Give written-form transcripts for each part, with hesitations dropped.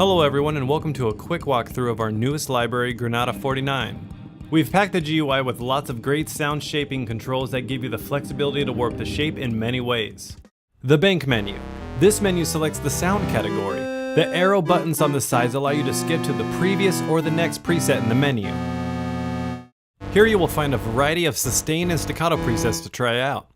Hello everyone and welcome to a quick walkthrough of our newest library, Granada 49. We've packed the GUI with lots of great sound shaping controls that give you the flexibility to warp the shape in many ways. The bank menu. This menu selects the sound category. The arrow buttons on the sides allow you to skip to the previous or the next preset in the menu. Here you will find a variety of sustain and staccato presets to try out.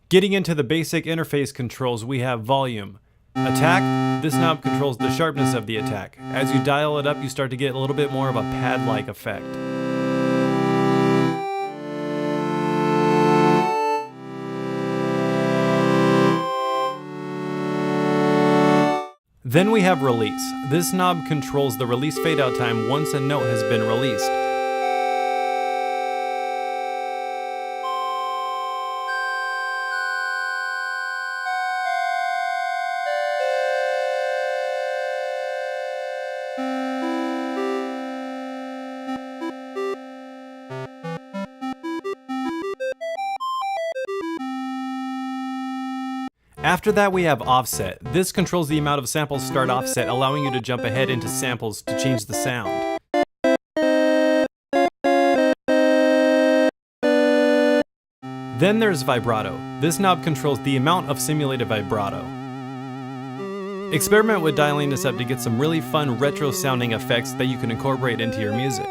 Getting into the basic interface controls, we have volume. Attack, this knob controls the sharpness of the attack. As you dial it up, you start to get a little bit more of a pad-like effect. Then we have release. This knob controls the release fade-out time once a note has been released. After that we have offset. This controls the amount of samples start offset, allowing you to jump ahead into samples to change the sound. Then there's vibrato. This knob controls the amount of simulated vibrato. Experiment with dialing this up to get some really fun retro sounding effects that you can incorporate into your music.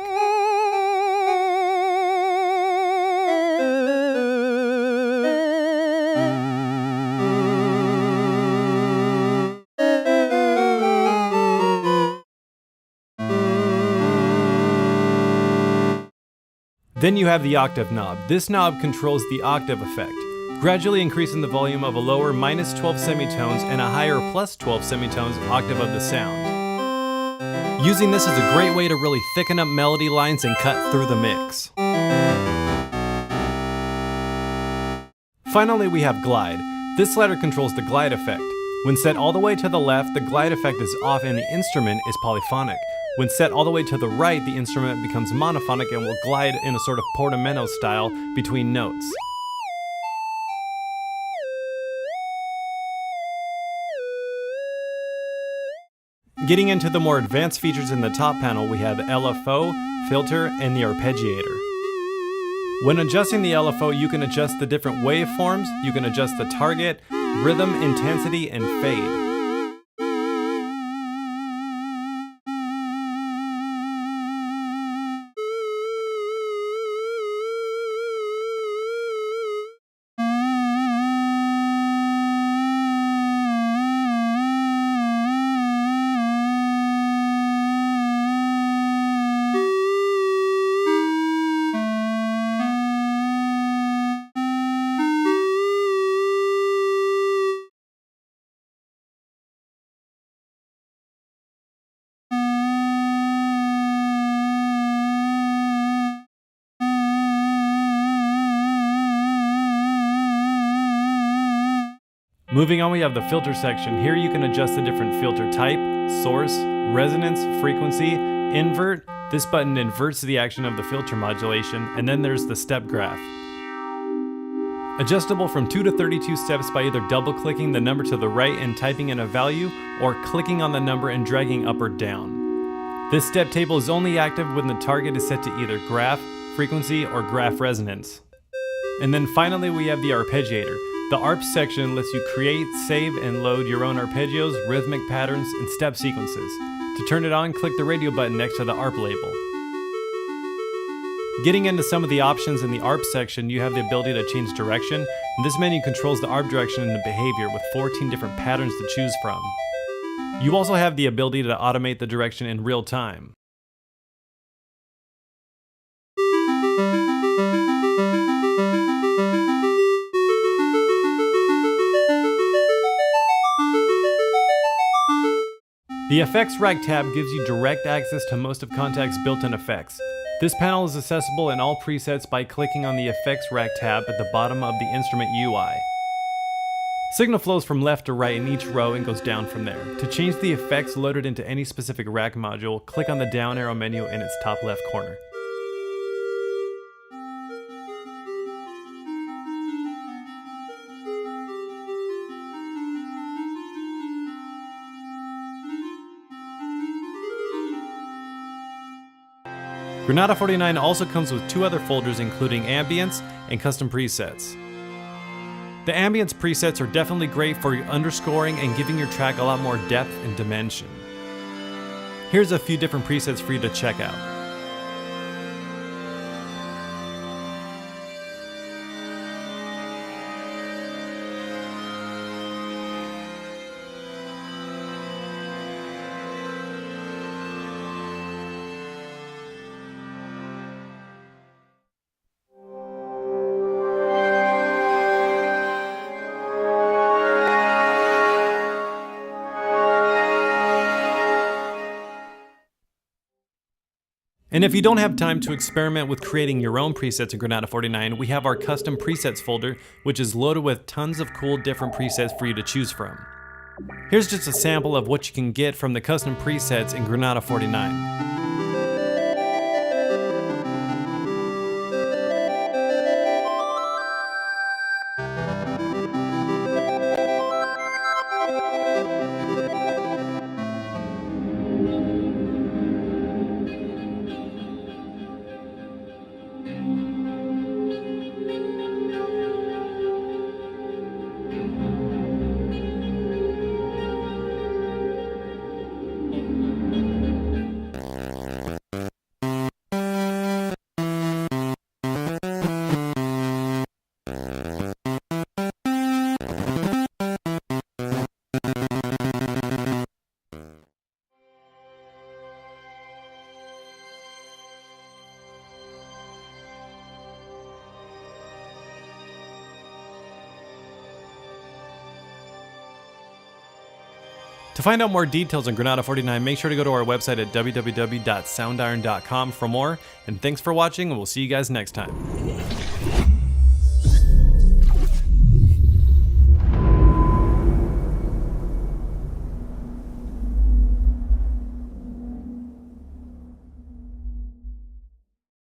Then you have the octave knob. This knob controls the octave effect, gradually increasing the volume of a lower -12 semitones and a higher +12 semitones octave of the sound. Using this is a great way to really thicken up melody lines and cut through the mix. Finally, we have glide. This slider controls the glide effect. When set all the way to the left, the glide effect is off and the instrument is polyphonic. When set all the way to the right, the instrument becomes monophonic and will glide in a sort of portamento style between notes. Getting into the more advanced features in the top panel, we have LFO, Filter, and the Arpeggiator. When adjusting the LFO, you can adjust the different waveforms, you can adjust the target, rhythm, intensity, and fade. Moving on, we have the filter section. Here you can adjust the different filter type, source, resonance, frequency, invert. This button inverts the action of the filter modulation, and then there's the step graph. Adjustable from 2 to 32 steps by either double-clicking the number to the right and typing in a value, or clicking on the number and dragging up or down. This step table is only active when the target is set to either graph, frequency, or graph resonance. And then finally we have the arpeggiator. The ARP section lets you create, save, and load your own arpeggios, rhythmic patterns, and step sequences. To turn it on, click the radio button next to the ARP label. Getting into some of the options in the ARP section, you have the ability to change direction, and this menu controls the ARP direction and the behavior with 14 different patterns to choose from. You also have the ability to automate the direction in real time. The Effects Rack tab gives you direct access to most of Kontact's built-in effects. This panel is accessible in all presets by clicking on the Effects Rack tab at the bottom of the instrument UI. Signal flows from left to right in each row and goes down from there. To change the effects loaded into any specific rack module, click on the down arrow menu in its top left corner. Granada 49 also comes with 2 other folders including Ambience and Custom Presets. The Ambience presets are definitely great for underscoring and giving your track a lot more depth and dimension. Here's a few different presets for you to check out. And if you don't have time to experiment with creating your own presets in Granada 49, we have our custom presets folder, which is loaded with tons of cool different presets for you to choose from. Here's just a sample of what you can get from the custom presets in Granada 49. To find out more details on Granada 49, make sure to go to our website at www.soundiron.com for more, and thanks for watching, and we'll see you guys next time.